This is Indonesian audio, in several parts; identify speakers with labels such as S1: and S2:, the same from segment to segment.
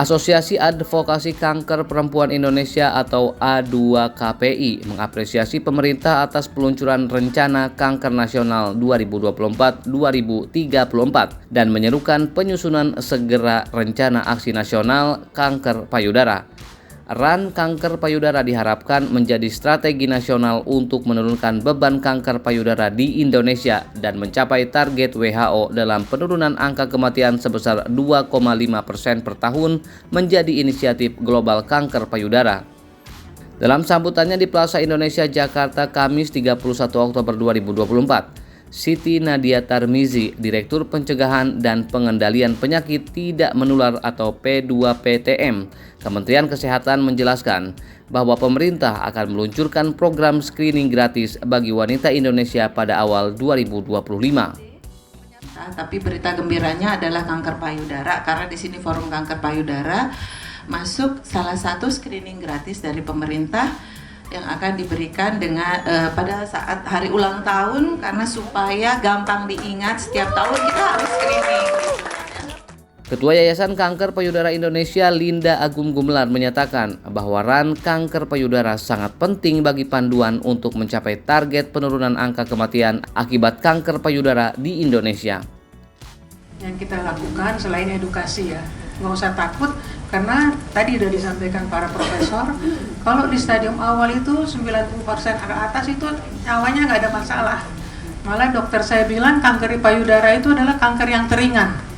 S1: Asosiasi Advokasi Kanker Perempuan Indonesia atau A2KPI mengapresiasi pemerintah atas peluncuran Rencana Kanker Nasional 2024-2034 dan menyerukan penyusunan segera Rencana Aksi Nasional Kanker Payudara. RAN Kanker Payudara diharapkan menjadi strategi nasional untuk menurunkan beban kanker payudara di Indonesia dan mencapai target WHO dalam penurunan angka kematian sebesar 2,5% per tahun menjadi inisiatif global kanker payudara. Dalam sambutannya di Plaza Indonesia Jakarta Kamis 31 Oktober 2024, Siti Nadia Tarmizi, Direktur Pencegahan dan Pengendalian Penyakit Tidak Menular atau P2PTM, Kementerian Kesehatan menjelaskan bahwa pemerintah akan meluncurkan program screening gratis bagi wanita Indonesia pada awal 2025.
S2: Tapi berita gembiranya adalah kanker payudara, karena di sini Forum Kanker Payudara masuk salah satu screening gratis dari pemerintah yang akan diberikan dengan pada saat hari ulang tahun, karena supaya gampang diingat setiap tahun kita harus screening.
S1: Ketua Yayasan Kanker Payudara Indonesia Linda Agung Gumelar menyatakan bahwa RAN kanker payudara sangat penting bagi panduan untuk mencapai target penurunan angka kematian akibat kanker payudara di Indonesia.
S3: Yang kita lakukan selain edukasi ya, nggak usah takut, karena tadi sudah disampaikan para profesor, kalau di stadium awal itu 90% ke atas itu nyawanya nggak ada masalah. Malah dokter saya bilang kanker payudara itu adalah kanker yang teringan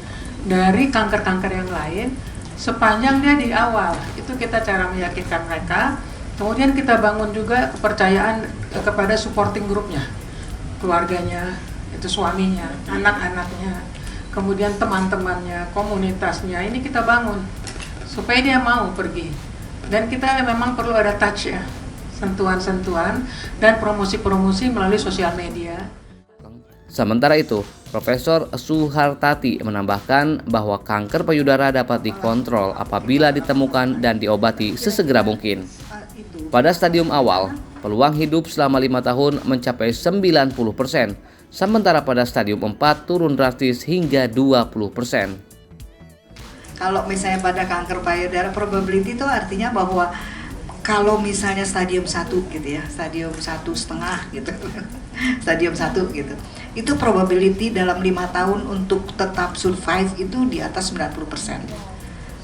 S3: dari kanker-kanker yang lain sepanjang dia di awal. Itu kita cara meyakinkan mereka. Kemudian kita bangun juga kepercayaan kepada supporting grupnya, keluarganya, itu suaminya, anak-anaknya, kemudian teman-temannya, komunitasnya. Ini kita bangun supaya dia mau pergi. Dan kita memang perlu ada touch ya, sentuhan-sentuhan dan promosi-promosi melalui sosial media.
S1: Sementara itu, Profesor Suhartati menambahkan bahwa kanker payudara dapat dikontrol apabila ditemukan dan diobati sesegera mungkin. Pada stadium awal, peluang hidup selama 5 tahun mencapai 90%, sementara pada stadium 4 turun drastis hingga 20%.
S4: Kalau misalnya pada kanker payudara, probability itu artinya bahwa kalau misalnya stadium 1 gitu ya, stadium 1,5 gitu, stadium 1 gitu, itu probability dalam 5 tahun untuk tetap survive itu di atas 90%.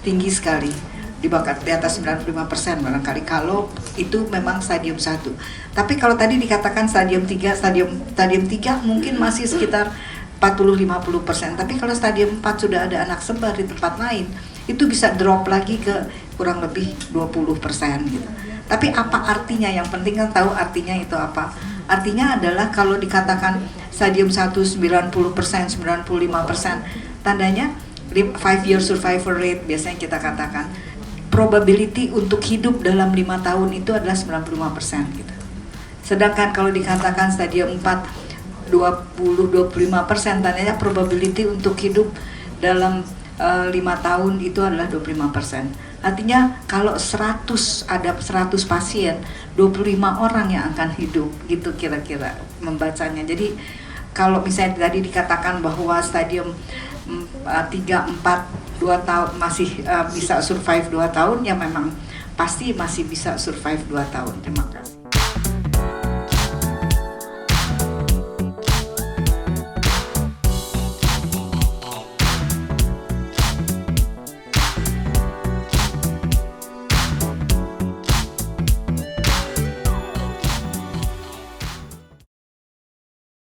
S4: Tinggi sekali, di atas 95% barangkali kalau itu memang stadium 1. Tapi kalau tadi dikatakan stadium 3, stadium 3 mungkin masih sekitar 40-50%, tapi kalau stadium 4 sudah ada anak sebar di tempat lain, itu bisa drop lagi ke kurang lebih 20% gitu. Tapi apa artinya? Yang penting kan tahu artinya itu apa. Artinya adalah kalau dikatakan stadium 1 90%, 95%, tandanya 5-year survival rate biasanya kita katakan. Probability untuk hidup dalam 5 tahun itu adalah 95% gitu. Sedangkan kalau dikatakan stadium 4 20-25%, tandanya probability untuk hidup dalam 5 tahun itu adalah 25%. Artinya kalau ada 100 pasien, 25 orang yang akan hidup, gitu kira-kira membacanya. Jadi kalau misalnya tadi dikatakan bahwa stadium 3, 4, 2 tahun masih bisa survive 2 tahun, ya memang pasti masih bisa survive 2 tahun. Terima kasih.